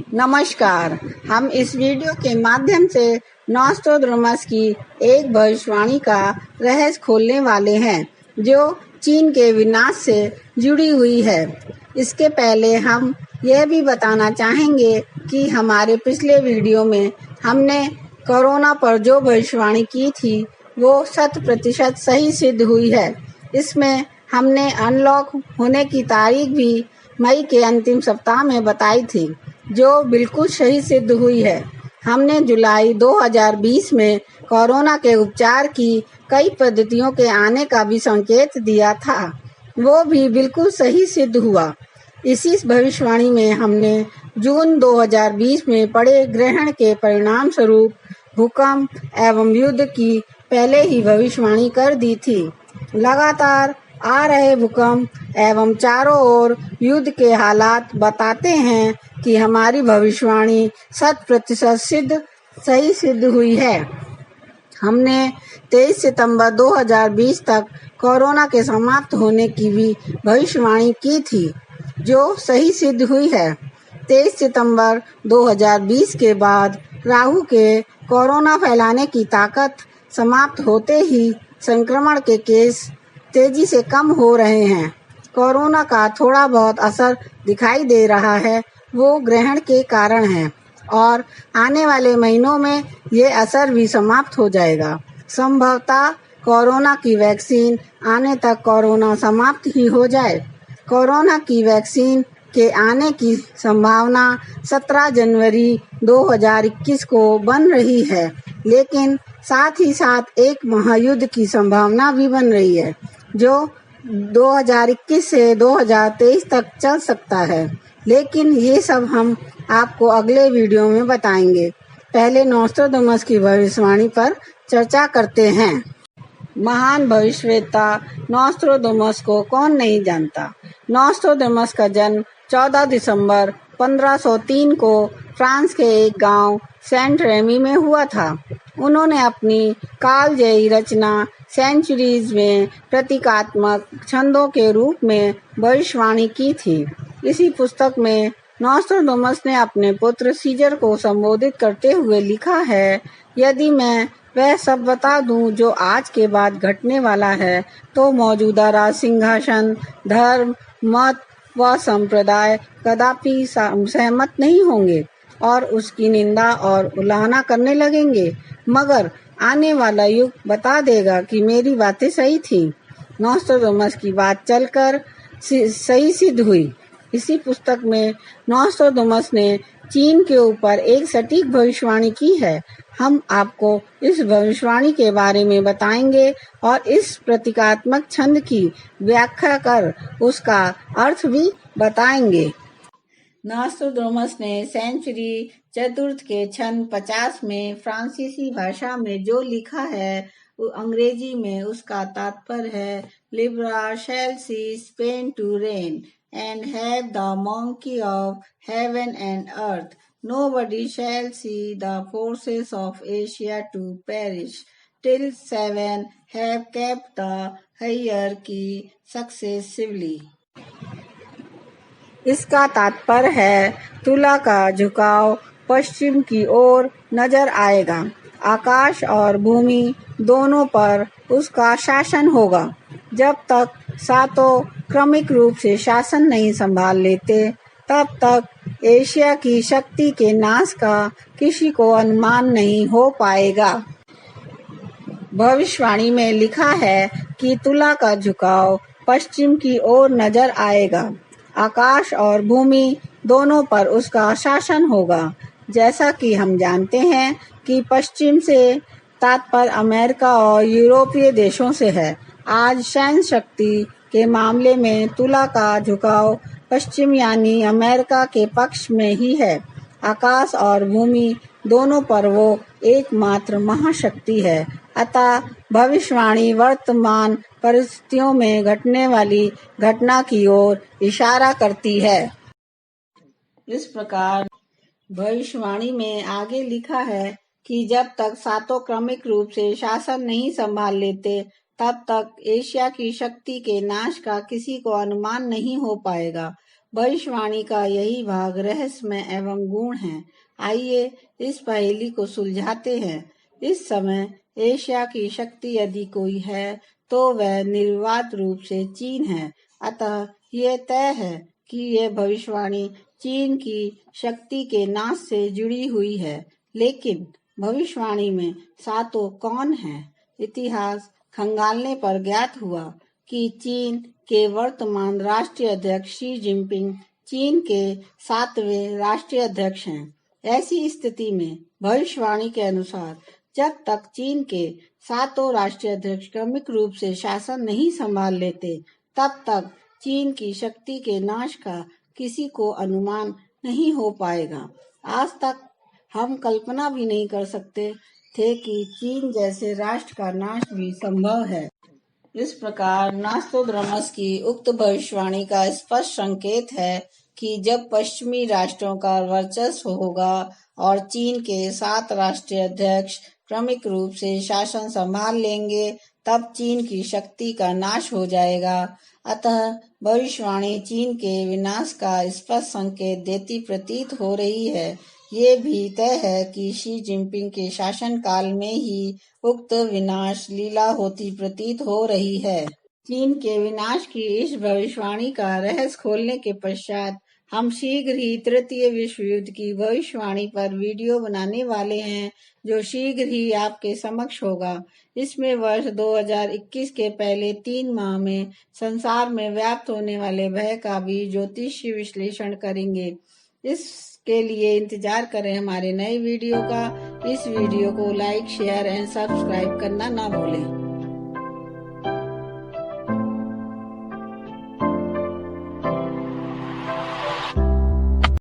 नमस्कार। हम इस वीडियो के माध्यम से नॉस्ट्राडामस की एक भविष्यवाणी का रहस्य खोलने वाले हैं जो चीन के विनाश से जुड़ी हुई है। इसके पहले हम यह भी बताना चाहेंगे कि हमारे पिछले वीडियो में हमने कोरोना पर जो भविष्यवाणी की थी वो 100% सही सिद्ध हुई है। इसमें हमने अनलॉक होने की तारीख भी मई के अंतिम सप्ताह में बताई थी, जो बिल्कुल सही सिद्ध हुई है। हमने जुलाई 2020 में कोरोना के उपचार की कई पद्धतियों के आने का भी संकेत दिया था, वो भी बिल्कुल सही सिद्ध हुआ। इसी भविष्यवाणी में हमने जून 2020 में पड़े ग्रहण के परिणाम स्वरूप भूकंप एवं युद्ध की पहले ही भविष्यवाणी कर दी थी। लगातार आ रहे भूकंप एवं चारों ओर युद्ध के हालात बताते हैं कि हमारी भविष्यवाणी 100% सही सिद्ध हुई है। हमने 23 सितंबर 2020 तक कोरोना के समाप्त होने की भी भविष्यवाणी की थी, जो सही सिद्ध हुई है। 23 सितंबर 2020 के बाद राहु के कोरोना फैलाने की ताकत समाप्त होते ही संक्रमण के केस तेजी से कम हो रहे हैं। कोरोना का थोड़ा बहुत असर दिखाई दे रहा है, वो ग्रहण के कारण है और आने वाले महीनों में ये असर भी समाप्त हो जाएगा। संभवतः कोरोना की वैक्सीन आने तक कोरोना समाप्त ही हो जाए। कोरोना की वैक्सीन के आने की संभावना 17 जनवरी 2021 को बन रही है, लेकिन साथ ही साथ एक महायुद्ध की संभावना भी बन रही है, जो 2021 से 2023 तक चल सकता है। लेकिन ये सब हम आपको अगले वीडियो में बताएंगे। पहले नॉस्ट्राडामस की भविष्यवाणी पर चर्चा करते हैं। महान भविष्यवेत्ता नॉस्ट्राडामस को कौन नहीं जानता। नॉस्ट्राडामस का जन्म 14 दिसंबर 1503 को फ्रांस के एक गांव सेंट रेमी में हुआ था। उन्होंने अपनी कालजयी रचना सेंचुरीज में प्रतीकात्मक छंदों के रूप में भविष्यवाणी की थी। इसी पुस्तक में नॉस्ट्राडामस ने अपने पुत्र सीजर को संबोधित करते हुए लिखा है, यदि मैं वह सब बता दूं जो आज के बाद घटने वाला है, तो मौजूदा राज सिंहासन, धर्म, मत व संप्रदाय कदापि सहमत नहीं होंगे और उसकी निंदा और उलाहना करने लगेंगे, मगर आने वाला युग बता देगा कि मेरी बातें सही थी। नॉस्ट्राडामस की बात चलकर सही सिद्ध हुई। इसी पुस्तक में नॉस्ट्राडामस ने चीन के ऊपर एक सटीक भविष्यवाणी की है। हम आपको इस भविष्यवाणी के बारे में बताएंगे और इस प्रतीकात्मक छंद की व्याख्या कर उसका अर्थ भी बताएंगे। नॉस्ट्राडामस ने सेंचुरी चतुर्थ के छंद 50 में फ्रांसीसी भाषा में जो लिखा है, अंग्रेजी में उसका तात्पर्य है, Libra shall see Spain to rain and have the monarchy of heaven and earth. Nobody shall see the forces of Asia to perish till 7 have kept the hierarchy successively. इसका तात्पर्य है, तुला का झुकाव पश्चिम की ओर नजर आएगा। आकाश और भूमि दोनों पर उसका शासन होगा। जब तक सातों क्रमिक रूप से शासन नहीं संभाल लेते, तब तक एशिया की शक्ति के नाश का किसी को अनुमान नहीं हो पाएगा। भविष्यवाणी में लिखा है कि तुला का झुकाव पश्चिम की ओर नजर आएगा। आकाश और भूमि दोनों पर उसका शासन होगा। जैसा कि हम जानते हैं कि पश्चिम से तात्पर्य अमेरिका और यूरोपीय देशों से है। आज सैन्य शक्ति के मामले में तुला का झुकाव पश्चिम यानी अमेरिका के पक्ष में ही है। आकाश और भूमि दोनों पर वो एकमात्र महाशक्ति है। अतः भविष्यवाणी वर्तमान परिस्थितियों में घटने वाली घटना की ओर इशारा करती है। इस प्रकार भविष्यवाणी में आगे लिखा है कि जब तक सातों क्रमिक रूप से शासन नहीं संभाल लेते, तब तक एशिया की शक्ति के नाश का किसी को अनुमान नहीं हो पाएगा। भविष्यवाणी का यही भाग रहस्यमय एवं गूढ़ है। आइए इस पहेली को सुलझाते हैं। इस समय एशिया की शक्ति यदि कोई है तो वह निर्विवाद रूप से चीन है। अतः यह तय है कि यह भविष्यवाणी चीन की शक्ति के नाश से जुड़ी हुई है। लेकिन भविष्यवाणी में सातों कौन है? इतिहास खंगालने पर ज्ञात हुआ कि चीन के वर्तमान राष्ट्रीय अध्यक्ष शी जिनपिंग चीन के 7वें राष्ट्रीय अध्यक्ष हैं। ऐसी स्थिति में भविष्यवाणी के अनुसार जब तक चीन के सातों राष्ट्रीय अध्यक्ष क्रमिक रूप से शासन नहीं संभाल लेते, तब तक चीन की शक्ति के नाश का किसी को अनुमान नहीं हो पाएगा। आज तक हम कल्पना भी नहीं कर सकते थे कि चीन जैसे राष्ट्र का नाश भी संभव है। इस प्रकार नॉस्ट्राडामस की उक्त भविष्यवाणी का स्पष्ट संकेत है कि जब पश्चिमी राष्ट्रों का वर्चस्व होगा और चीन के 7 राष्ट्रीय अध्यक्ष क्रमिक रूप से शासन संभाल लेंगे, तब चीन की शक्ति का नाश हो जाएगा। अतः भविष्यवाणी चीन के विनाश का स्पष्ट संकेत देती प्रतीत हो रही है। ये भी तय है कि शी जिनपिंग के शासनकाल में ही उक्त विनाश लीला होती प्रतीत हो रही है। चीन के विनाश की इस भविष्यवाणी का रहस्य खोलने के पश्चात हम शीघ्र ही तृतीय विश्व युद्ध की भविष्यवाणी पर वीडियो बनाने वाले हैं, जो शीघ्र ही आपके समक्ष होगा। इसमें वर्ष 2021 के पहले 3 माह में संसार में व्याप्त होने वाले भय का भी ज्योतिषीय विश्लेषण करेंगे। इसके लिए इंतजार करें हमारे नए वीडियो का। इस वीडियो को लाइक, शेयर एंड सब्सक्राइब करना ना भूलें।